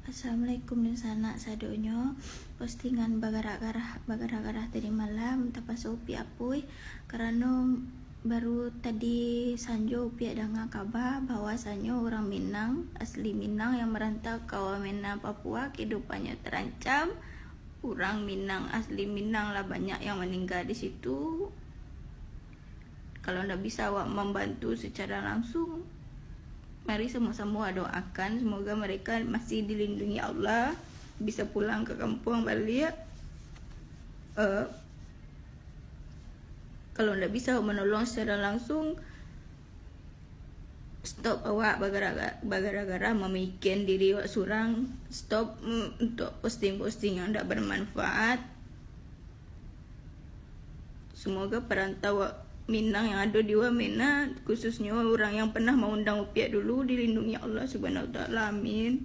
Assalamualaikum di sana sadonyo postingan bagara-gara tadi malam tapas upi apui karena baru tadi Sanjo upi ada ngakabar bahwasannya orang Minang asli Minang yang merantau ke Wamena Papua kehidupannya terancam. Orang Minang asli Minang lah banyak yang meninggal di situ. Kalau ndak bisa membantu secara langsung, mari sama-sama doakan semoga mereka masih dilindungi Allah, bisa pulang ke kampung balik. Kalau ndak bisa menolong secara langsung, stop awak bagara-gara memikirkan diri awak surang. Stop untuk posting-posting yang ndak bermanfaat. Semoga perantau Minang yang ada di Wamena, khususnya orang yang pernah mengundang upiak dulu, dilindungi Allah Subhanahu wa taala. Amin.